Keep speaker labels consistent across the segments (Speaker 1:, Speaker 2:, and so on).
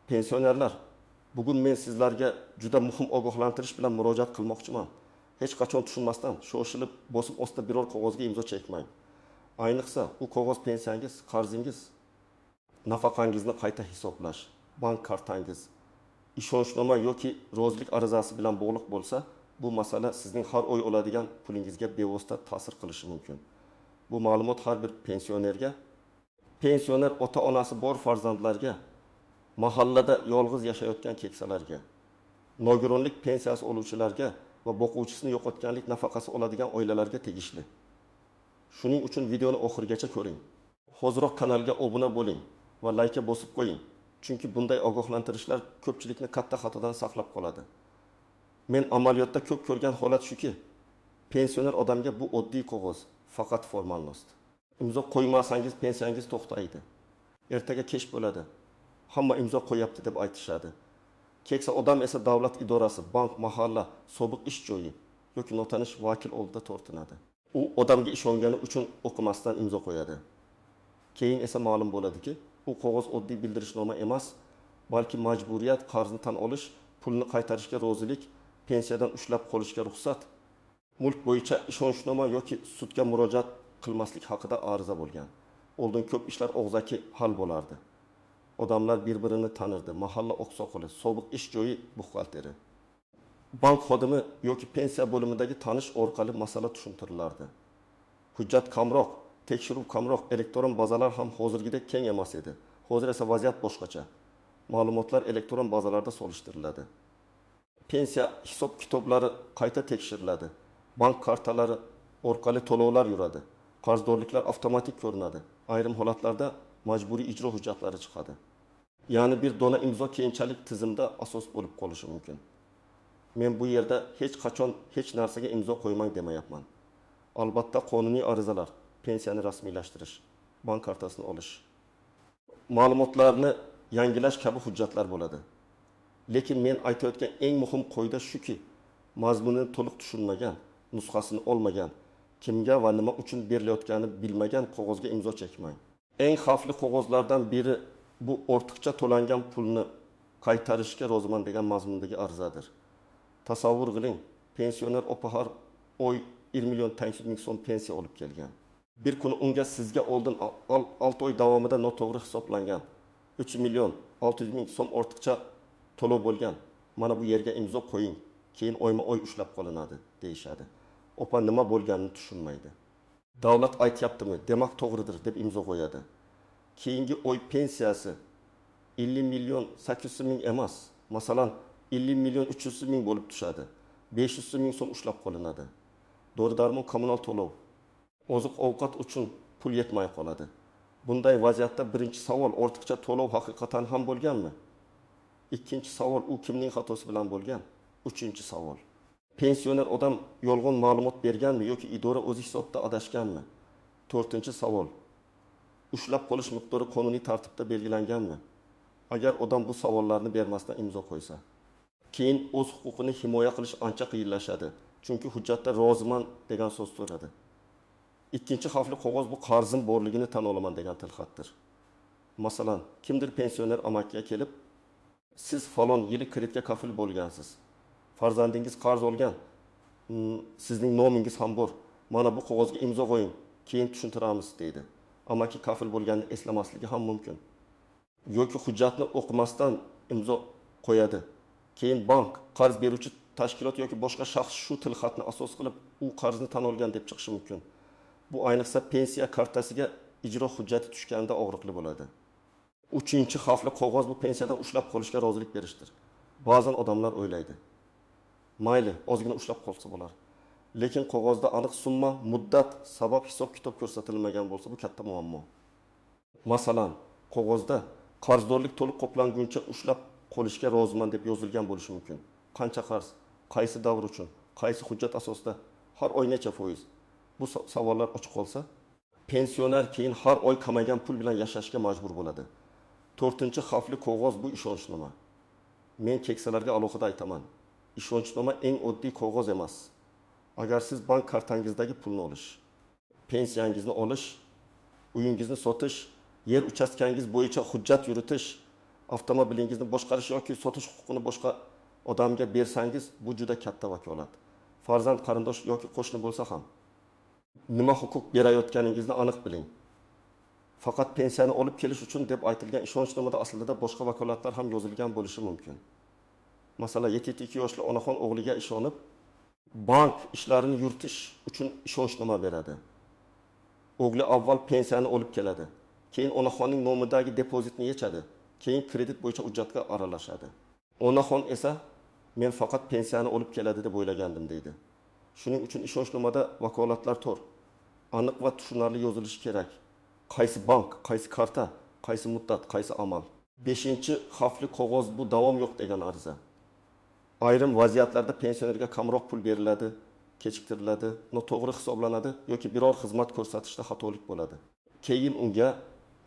Speaker 1: Pensionerlar, bugun men sizlarga juda muhim ogohlantirish bilan murojaat qilmoqchiman. Hech qachon tushunmasdan, shoshilib, bosib ostida biror qog'ozga imzo chekmang. Ayniqsa, u qog'oz pensiyangiz, qarzingiz, nafaqangizni qayta hisoblash, bank kartangiz, ishonchnoma yoki rozilik arizasi bilan bog'liq bo'lsa, bu masala sizning har oy oladigan pulingizga bevosita ta'sir qilishi mumkin. Bu ma'lumot har bir pensioner ota-onasi bor farzandlarga, mahallada yolg'iz yashayotgan keksalarga, nogironlik pensiyasi oluvchilarga va boquvchisini yo'qotganlik nafaqasi oladigan oilalarga tegishli. Shuning uchun videoni oxirigacha ko'ring. Hoziroq kanalga obuna bo'ling va like bosib qo'ying. Chunki bunday ogohlantirishlar ko'pchilikni katta xatodan saqlab qoladi. Men amaliyotda ko'p ko'rgan holat shuki, pensioner odamga bu oddiy qog'oz, faqat formalnost. Imzo qo'ymasangiz pensiyangiz to'xtaydi. Ertaga kech bo'ladi. Hamma imzo qo'yapti deb aytishadi. Keksa odam esa davlat idorasi, bank, mahalla, sobiq ish joyi yoki notanish vakil oldida tortinadi. U odamga ishongani uchun o'qimasdan imzo qo'yadi. Keyin esa ma'lum bo'ladiki, u qog'oz oddiy bildirishnoma emas, balki majburiyat, qarzni tan olish, pulni qaytarishga rozilik, pensiyadan ushlab qolishga ruxsat, mulk bo'yicha ishonchnoma yoki sudga murojaat qilmaslik haqida ariza bo'lgan. Oldin ko'p ishlar og'zaki hal bo'lardi. Odamlar bir-birini tanirdi. Mahalla oqsoqoli, sobiq ish joyi buxgalteri, bank xodimi yoki pensiya bo'limidagi tanish orqali masala tushuntirilardi. Hujjat kamroq, tekshiruv kamroq, elektron bazalar ham hozirgidek keng emas edi. Hozir esa vaziyat boshqacha. Ma'lumotlar elektron bazalarda solishtiriladi. Pensiya hisob kitoblari qayta tekshiriladi. Bank kartalari orqali to'lovlar yuradi. Qarzdorliklar avtomatik ko'rinadi. Ayrim holatlarda majburiy ijro hujjatlari chiqadi. Ya'ni bir dona imzo keyinchalik tizimda asos bo'lib qolishi mumkin. Men bu yerda hech qachon hech narsaga imzo qo'ymang demayapman. Albatta qonuniy arizalar, pensiyani rasmiylashtirish, bank kartasini olish, ma'lumotlarni yangilash kabi hujjatlar bo'ladi. Lekin men aytayotgan eng muhim qoida shuki, mazmunini to'liq tushunmagan, nusxasini olmagan, kimga va nima uchun berilayotganini bilmagan qog'ozga imzo chekmang. Eng xavfli qog'ozlardan biri bu ortiqcha to'langan pulni qaytarishga roziman degan mazmundagi arizadir. Tasavvur qiling, pensioner opa har oy 1 million 500 ming so'm pensiya olib kelgan. Bir kuni unga sizga oldin 6 oy davomida noto'g'ri hisoblangan 3 million 600 ming so'm ortiqcha to'lov bo'lgan. Mana bu yerga imzo qo'ying, keyin oyma-oy ushlab qolinadi deyshadi. Opa nima bo'lganini tushunmaydi. Davlat aytyaptimi, demak to'g'ridir deb imzo qo'yadi. Keyingi oy pensiyasi 50 million 800 ming emas, masalan 50 million 300 ming bo'lib tushadi. 500 ming so'm ushlab qolinadi. Dori-darmon, kommunal to'lov, oziq-ovqat uchun pul yetmay qoladi. Bunday vaziyatda birinchi savol, ortiqcha to'lov haqiqatan ham bo'lganmi? Ikkinchi savol, u kimning xatosi bilan bo'lgan? Uchinchi savol, pensioner odam yolg'on ma'lumot berganmi yoki idora o'z hisobida adashganmi? To'rtinchi savol, ushlab qolish miqdori qonuniy tartibda belgilanganmi? Agar odam bu savollarni bermasdan imzo qo'ysa, keyin o'z huquqini himoya qilish ancha qiyinlashadi. Chunki hujjatda roziman degan so'z turadi. Ikkinchi xavfli qog'oz bu qarzim borligini tan olaman degan tilxatdir. Masalan, kimdir pensioner amakiga kelib, siz falon yili kreditga kafil bo'lgansiz. Farzandingiz qarz olgan. Sizning nomingiz ham bor. Mana bu qog'ozga imzo qo'ying, keyin tushuntiramiz deydi. Amaki kafil bo'lganini eslamasligi ham mumkin. Yoki hujjatni o'qimasdan imzo qo'yadi. Keyin bank, qarz beruvchi tashkilot yoki boshqa shaxs shu tilxatni asos qilib u qarzni tan olgan deb chiqishi mumkin. Bu ayniqsa pensiya kartasiga ijro hujjati tushganda og'riqli bo'ladi. Uchinchi xavfli qog'oz bu pensiyadan ushlab qolishga rozilik berishdir. Ba'zan odamlar o'ylaydi, mayli, ozgina ushlab qolsa bo'lar. Lekin qog'ozda aniq summa, muddat, sabab, hisob-kitob ko'rsatilmagan bo'lsa bu katta muammo. Masalan, qog'ozda qarzdorlik to'liq qoplanguncha ushlab qolishga roziman deb yozilgan bo'lishi mumkin. Qancha qarz, qaysi davr uchun, qaysi hujjat asosida, har oy necha foiz? Bu savollar ochiq qolsa, pensioner keyin har oy kamaygan pul bilan yashashga majbur bo'ladi. To'rtinchi xavfli qog'oz bu ishonchnoma. Men keksalarga alohida aytaman. Ishonchnoma eng oddiy qog'oz emas. Agar siz bank kartangizdagi pulni olish, pensiyangizni olish, uyingizni sotish, yer uchastkangiz bo'yicha hujjat yuritish, Avtomobilingizni boshqarish yoki sotish huquqini boshqa odamga bersangiz, bu juda katta vakolat. Farzand, qarindosh yoki qo'shni bo'lsa ham nima huquq berayotganingizni aniq biling. Faqat pensiyani olib kelish uchun deb aytilgan ishonchnomada aslida boshqa vakolatlar ham yozilgan bo'lishi mumkin. Masalan, 72 yoshli onaxon o'g'liga ishonib, bank ishlarini yuritish uchun ishonchnoma beradi. O'g'li avval pensiyani olib keladi. Keyin onaxonning nomidagi depozitni yechadi. Keyin kredit bo'yicha hujjatga aralashadi. Onaxon esa men faqat pensiyani olib keladi deb o'ylagandim deydi. Shuning uchun ishonchnomada vakolatlar to'r, aniq va tushunarli yozilishi kerak. Qaysi bank, qaysi karta, qaysi muddat, qaysi amal. 5-xavfli qog'oz bu davom yo'q degan ariza. Ayrim vaziyatlarda pensionerga kamroq pul beriladi, kechiktiriladi, noto'g'ri hisoblanadi yoki biror xizmat ko'rsatishda xatolik bo'ladi. Keyin unga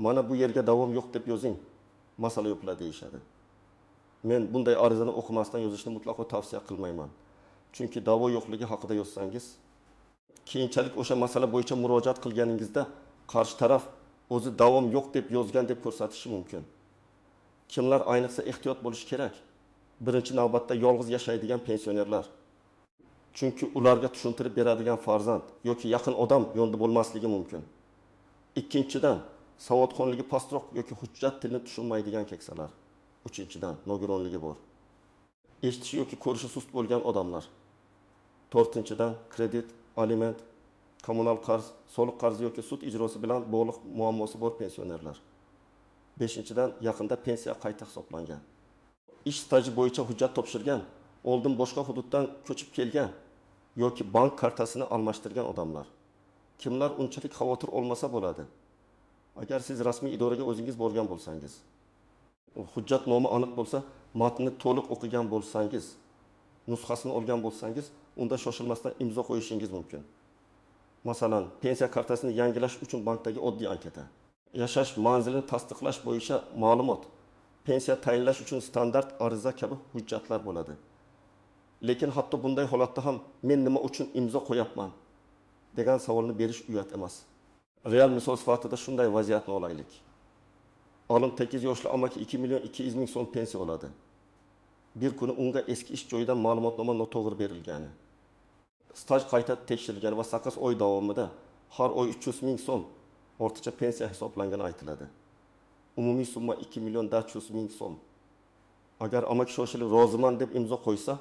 Speaker 1: mana bu yerga davom yo'q deb yozing, masala yo'qlar deyishadi. Men bunday arizani o'qimasdan yozishni mutlaqo tavsiya qilmayman. Chunki da'vo yo'qligi haqida yozsangiz, keyinchalik o'sha masala bo'yicha murojaat qilganingizda qarshi taraf o'zi davom yo'q deb yozgan deb ko'rsatishi mumkin. Kimlar ayniqsa ehtiyot bo'lish kerak? Birinchi navbatda yolg'iz yashaydigan pensionerlar. Chunki ularga tushuntirib beradigan farzand yoki yaqin odam yonida bo'lmasligi mumkin. Ikkinchidan, savodxonligi pastroq yoki hujjat tilini tushunmaydigan keksalar. Uchinchidan, nogironligi bor. Eshitishi yoki ko'rishi sust bo'lgan odamlar. To'rtinchidan, kredit, aliment, kommunal qarz, soliq qarzi yoki sud ijrosi bilan bog'liq muammosi bor pensionerlar. Beshinchidan, yaqinda pensiya qayta hisoblangan. Ish staji bo'yicha hujjat topshirgan, oldin boshqa hududdan ko'chib kelgan yoki bank kartasini almashtirgan odamlar. Kimlar unchalik xavotir olmasa bo'ladi? Agar siz rasmiy idoraga o'zingiz borgan bo'lsangiz, hujjat nomi aniq bo'lsa, matnni to'liq o'qigan bo'lsangiz, nusxasini olgan bo'lsangiz, unda shoshilmasdan imzo qo'yishingiz mumkin. Masalan, pensiya kartasini yangilash uchun bankdagi oddiy anketa, yashash manzilini tasdiqlash bo'yicha ma'lumot, pensiya tayinlash uchun standart ariza kabi hujjatlar bo'ladi. Lekin hatto bunday holatda ham men nima uchun imzo qo'yapman degan savolni berish uyat emas. Real misol sifatida shunday vaziyatni olaylik. Olim 8 yoshli amaki 2.200.000 so'm pensiya oladi. Bir kuni unga eski ish joyidan ma'lumotnoma noto'g'ri berilgani, staj qayta tekshirilgani va 8 oy davomida har oy 300.000 so'm ortiqcha pensiya hisoblangani aytiladi. Umumiy summa 2.400.000 so'm. Agar amaki shoshilib roziman deb imzo qo'ysa,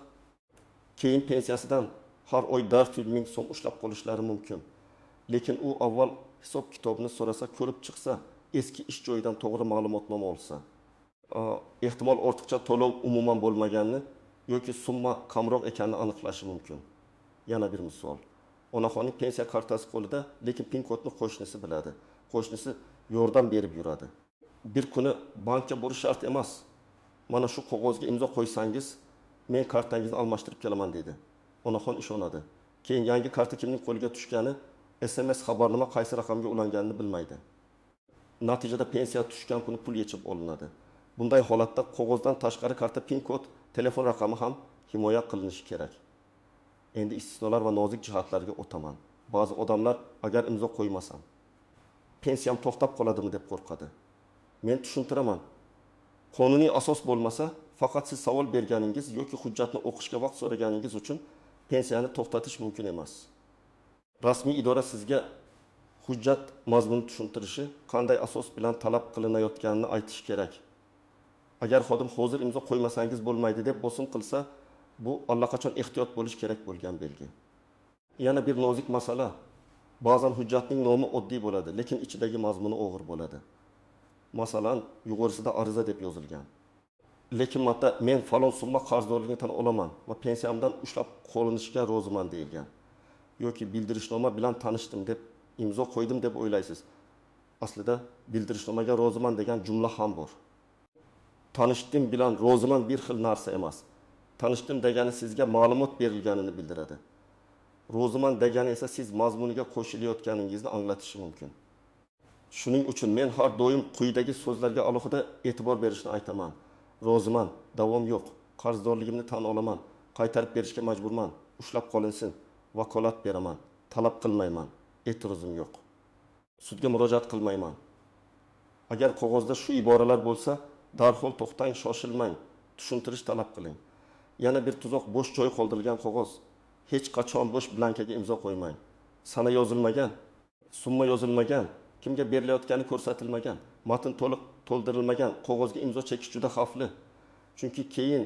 Speaker 1: keyin pensiyasidan har oy 400.000 so'm ushlab qolishlari mumkin. Lekin u avval hisob kitobini so'rasa, ko'rib chiqsa, eski ish joyidan to'g'ri ma'lumotnoma olsa, ehtimol ortiqcha to'lov umuman bo'lmaganini yoki summa kamroq ekanini aniqlashi mumkin. Yana bir misol. Onaxonning pensiya kartasi qo'lida, lekin pin kodni qo'shnisi biladi. Qo'shnisi yordam berib yuradi. Bir kuni bankka borish shart emas. Mana shu qog'ozga imzo qo'ysangiz, men kartangizni almashtirib kelaman dedi. Onaxon ishonadi. Keyin yangi karta kimning qo'liga tushgani, SMS xabarnoma qaysi raqamga ulanganini bilmaydi. Natijada pensiya tushgan kuni pul yechib olinadi. Bunday holatda qog'ozdan tashqari karta, pin kod, telefon raqami ham himoya qilinishi kerak. Endi istisnolar va nozik jihatlarga o'taman. Ba'zi odamlar agar imzo qo'ymasam, pensiyam to'xtab qoladimi deb qo'rqadi. Men tushuntiraman. Qonuniy asos bo'lmasa, faqat siz savol berganingiz yoki hujjatni o'qishga vaqt so'raganingiz uchun pensiyani to'xtatish mumkin emas. Rasmiy idora sizga hujjat mazmunini tushuntirishi, qanday asos bilan talab qilinayotganini aytish kerak. Agar xodim hozir imzo qo'ymasangiz bo'lmaydi deb bosim qilsa, bu allaqachon ehtiyot bo'lish kerak bo'lgan belgi. Yana bir nozik masala. Ba'zan hujjatning nomi oddiy bo'ladi, lekin ichidagi mazmuni og'ir bo'ladi. Masalan, yuqorisida ariza deb yozilgan. Lekin matda men falon summa qarzdorligini tan olaman va pensiyamdan ushlab qolinishga roziman deyilgan. Yoki bildirishnoma bilan tanishdim deb imzo qo'ydim deb o'ylaysiz. Aslida bildirishnomaga roziman degan jumla ham bor. Tanishdim bilan roziman bir xil narsa emas. Tanishdim degani sizga ma'lumot berilganini bildiradi. Roziman degani esa siz mazmuniga qo'shilayotganingizni anglatishi mumkin. Shuning uchun men har doim quyidagi so'zlarga alohida e'tibor berishni aytaman. Roziman, davom yo'q, qarzdorligimni tan olaman, qaytarib berishga majburman, ushlab qolinsin, vakolat beraman, talab qilmayman, e'tirozim yo'q. Sudga murojaat qilmayman. Agar qog'ozda shu iboralar bo'lsa, Darhol to'xtang, shoshilmang, tushuntirish talab qiling. Yana bir tuzoq, bo'sh joy qoldirilgan qog'oz. Hech qachon bo'sh blankaga imzo qo'ymang. Sana yozilmagan, summa yozilmagan, kimga berilayotgani ko'rsatilmagan, matn to'liq to'ldirilmagan qog'ozga imzo chekish juda xavfli. Chunki keyin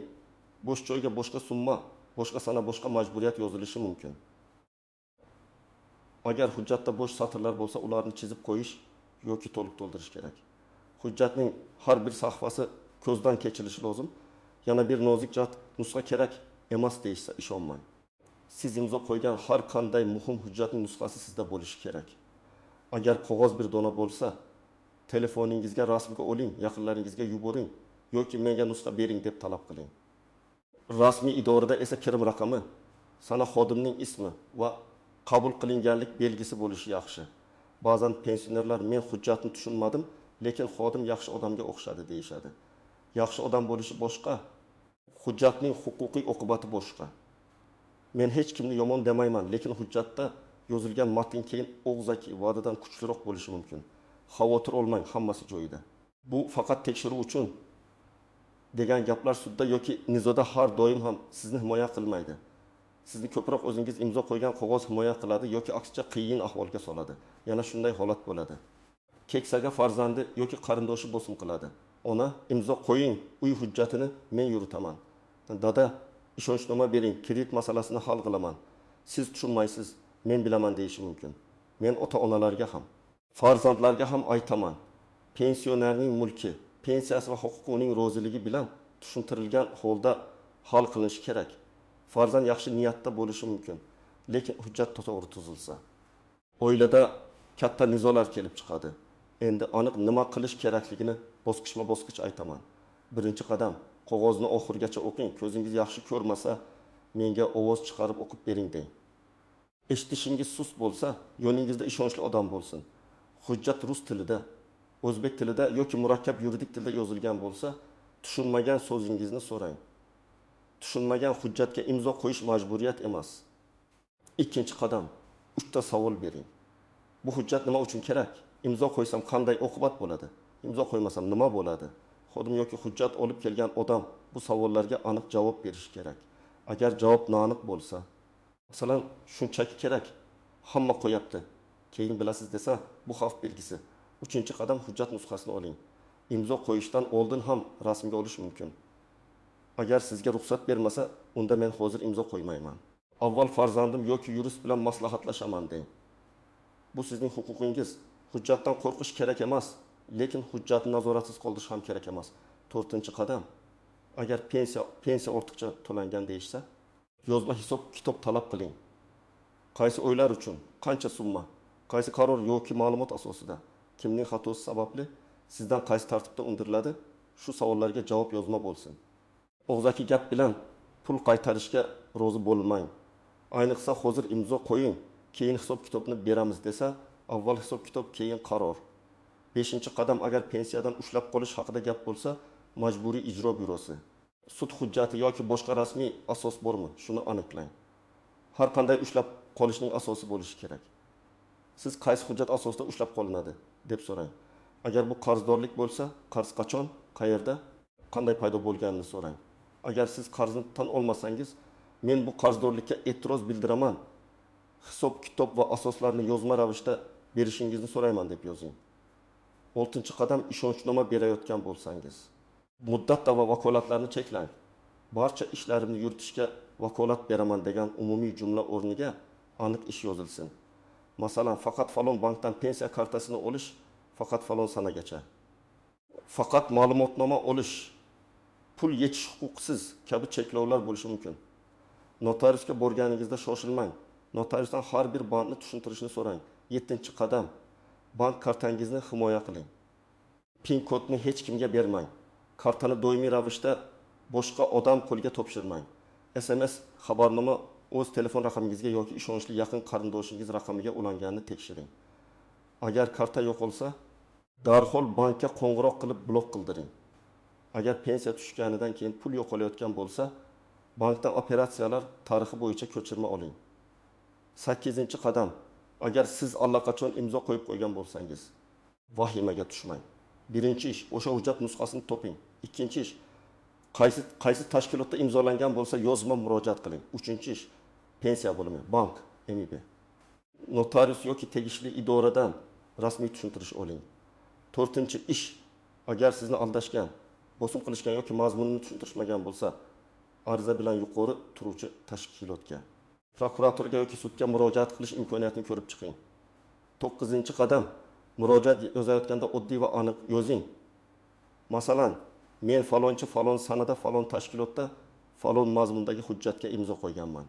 Speaker 1: bo'sh joyga boshqa summa, boshqa sana, boshqa majburiyat yozilishi mumkin. Agar hujjatda bo'sh satrlar bo'lsa, ularni chizib qo'yish yoki to'liq to'ldirish kerak. Hujjatning har bir sahifasi ko'zdan kechirilishi lozim. Yana bir nozik jihat, nusxa kerak emas deyishsa ishonmang. Siz imzo qo'ygan har qanday muhim hujjatning nusxasi sizda bo'lishi kerak. Agar qog'oz bir dona bo'lsa, telefoningizga rasmga oling, yaqinlaringizga yuboring yoki menga nusxa bering deb talab qiling. Rasmiy idorada esa kirim raqami, sana xodimning ismi va qabul qilinganlik belgisi bo'lishi yaxshi. Ba'zan pensionerlar men hujjatni tushunmadim, lekin xodim yaxshi odamga o'xshadi deyishadi. Yaxshi odam bo'lishi boshqa, hujjatning huquqiy oqibati boshqa. Men hech kimni yomon demayman, lekin hujjatda yozilgan matn keyin og'zaki va'dadan kuchliroq bo'lishi mumkin. Xavotir olmang, hammasi joyida. Bu faqat tekshiruv uchun degan gaplar sudda yoki nizoda har doim ham sizni himoya qilmaydi. Sizni ko'proq o'zingiz imzo qo'ygan qog'oz himoya qiladi yoki aksicha qiyin ahvolga soladi. Yana shunday holat bo'ladi. Keksaga farzandi yoki qarindoshi bosim qiladi. Ona imzo qo'ying, uy hujjatini men yuritaman. Dada, ishonchnoma bering, kredit masalasini hal qilaman. Siz tushunmaysiz, men bilaman deyishi mumkin. Men ota-onalarga ham, farzandlarga ham aytaman. Pensionerning mulki, pensiyasi va huquqi uning roziligi bilan tushuntirilgan holda hal qilinishi kerak. Farzand yaxshi niyatda bo'lishi mumkin, lekin hujjat to'g'ri tuzilsa. Oilada katta nizolar kelib chiqadi. Endi aniq nima qilish kerakligini bosqichma-bosqich aytaman. Birinchi qadam, qog'ozni oxirigacha o'qing. Ko'zingiz yaxshi ko'rmasa, menga ovoz chiqarib o'qib bering deng. Eshitishingiz sust bo'lsa, yoningizda ishonchli odam bo'lsin. Hujjat rus tilida, o'zbek tilida yoki murakkab yuridik tilda yozilgan bo'lsa, tushunmagan so'zingizni so'rang. Tushunmagan hujjatga imzo qo'yish majburiyat emas. Ikkinchi qadam, 3 ta savol bering. Bu hujjat nima uchun kerak? Imzo qo'ysam qanday oqibat bo'ladi? Imzo qo'ymasam nima bo'ladi? Xodim yoki hujjat olib kelgan odam bu savollarga aniq javob berishi kerak. Agar javob noaniq bo'lsa, masalan, shunchaki kerak, hamma qo'yapti, keyin bilasiz desa, bu xavf belgisi. 3-qadam hujjat nusxasini oling. Imzo qo'yishdan oldin ham rasmga olish mumkin. Agar sizga ruxsat bermasa, unda men hozir imzo qo'ymayman. Avval farzandim yoki yurist bilan maslahatlashaman deng. Bu sizning huquqingiz. Hujjatdan qo'rqish kerak emas, lekin hujjatni nazoratsiz qoldirish ham kerak emas. 4-qadam, agar pensiya ortiqcha to'langan deyishsa, yozma hisob kitob talab qiling. Qaysi oylar uchun, qancha summa, qaysi qaror yoki ma'lumot asosida, kimning xatosi sababli, sizdan qaysi tartibda undiriladi, shu savollarga javob yozma bo'lsin. Og'zaki gap bilan pul qaytarishga rozi bo'lmang. Ayniqsa hozir imzo qo'ying, keyin hisob kitobni beramiz desa, avval hisob kitob, keyin qaror. 5-qadam, agar pensiyadan ushlab qolish haqida gap bo'lsa, majburiy ijro byurosi. Sud hujjati yoki boshqa rasmiy asos bormi? Shuni aniqlang. Har qanday ushlab qolishning asosi bo'lishi kerak. Siz qaysi hujjat asosida ushlab qolinadi deb so'rang. Agar bu qarzdorlik bo'lsa, qarz qachon, qayerda, qanday paydo bo'lganini so'rang. Agar siz qarzni tan olmasangiz, men bu qarzdorlikka e'tiroz bildiraman. Hisob kitob va asoslarni yozma ravishda berishingizni so'rayman deb yozing. 6-qadam, ishonchnoma berayotgan bo'lsangiz, muddatda va vakolatlarni cheklang. Barcha ishlarimni yuritishga vakolat beraman degan umumiy jumla o'rniga aniq ish yozilsin. Masalan, faqat falon bankdan pensiya kartasini olish faqat falon sanagacha. Faqat ma'lumotnoma olish, pul yetish huquqsiz kabi cheklovlar bo'lishi mumkin. Notariusga borganingizda shoshilmang. Notariusdan har bir bankni tushuntirishni so'rang. 7-qadam, bank kartangizni himoya qiling. PIN kodni hech kimga bermang. Kartani doimiy ravishda boshqa odam qo'liga topshirmang. SMS xabarnoma o'z telefon raqamingizga yoki ishonchli yaqin qarindoshingiz raqamiga ulanganini tekshiring. Agar karta yo'qolsa, darhol bankka qo'ng'iroq qilib blok qildiring. Agar pensiya tushganidan keyin pul yo'qolayotgan bo'lsa, bankdan operatsiyalar tarixi bo'yicha ko'chirma oling. 8-qadam, agar siz allaqachon imzo qo'yib qo'ygan bo'lsangiz, vahimaga tushmang. Birinchi ish, o'sha hujjat nusxasini toping. Ikkinchi ish, qaysi tashkilotda imzolangan bo'lsa yozma murojaat qiling. Uchinchi ish, pensiya bo'limi, bank, MIB. Notarius yoki tegishli idoradan rasmiy tushuntirish oling. To'rtinchi ish, agar sizni aldashgan, bosim qilishgan yoki mazmunini tushuntirishmagan bo'lsa, ariza bilan yuqori turuvchi tashkilotga, prokuraturga yoki sudga murojaat qilish imkoniyatini ko'rib chiqing. 9-qadam, murojaat yozayotganda oddiy va aniq yozing. Masalan, men falonchi falon sanada falon tashkilotda falon mazmundagi hujjatga imzo qo'yganman.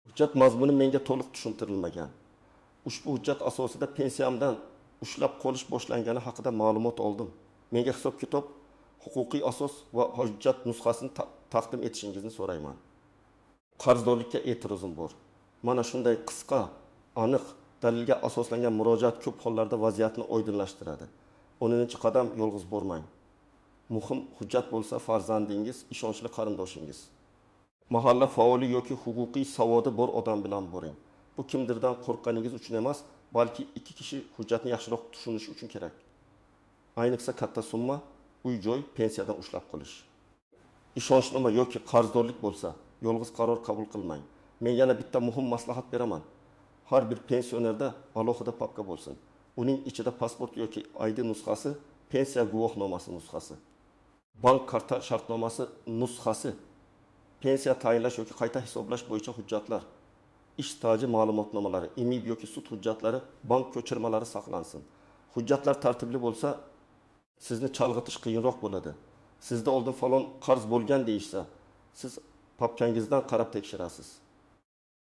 Speaker 1: Hujjat mazmuni menga to'liq tushuntirilmagan. Ushbu hujjat asosida pensiyamdan ushlab qolish boshlangani haqida ma'lumot oldim. Menga hisob-kitob, huquqiy asos va hujjat nusxasini taqdim etishingizni so'rayman. Qarzdorlikka e'tirozim bor. Mana shunday qisqa, aniq, dalilga asoslangan murojaat ko'p hollarda vaziyatni oydinlashtiradi. 10-qadam, yolg'iz bormang. Muhim hujjat bo'lsa farzandingiz, ishonchli qarindoshingiz. Mahalla faoli yoki huquqiy savodi bor odam bilan boring. Bu kimdirdan qo'rqqaningiz uchun emas, balki ikki kishi hujjatni yaxshiroq tushunishi uchun kerak. Ayniqsa katta summa, uy-joy, pensiyadan ushlab qolish. Ishonchnoma yoki qarzdorlik bo'lsa, yolg'iz qaror qabul qilmang. Men yana bitta muhim maslahat beraman. Har bir pensionerda alohida papka bo'lsin. Uning ichida pasport yoki ID nusxasi, pensiya guvohnomasi nusxasi, bank karta shartnomasi nusxasi, pensiya tayinlash yoki qayta hisoblash bo'yicha hujjatlar, ish staji ma'lumotnomalari, MIB yoki sud hujjatlari, bank ko'chirmalari saqlansin. Hujjatlar tartibli bo'lsa, sizni chalg'itish qiyinroq bo'ladi. Sizda oldin falon qarz bo'lgan deyishsa, siz papkangizdan qarab tekshirasiz.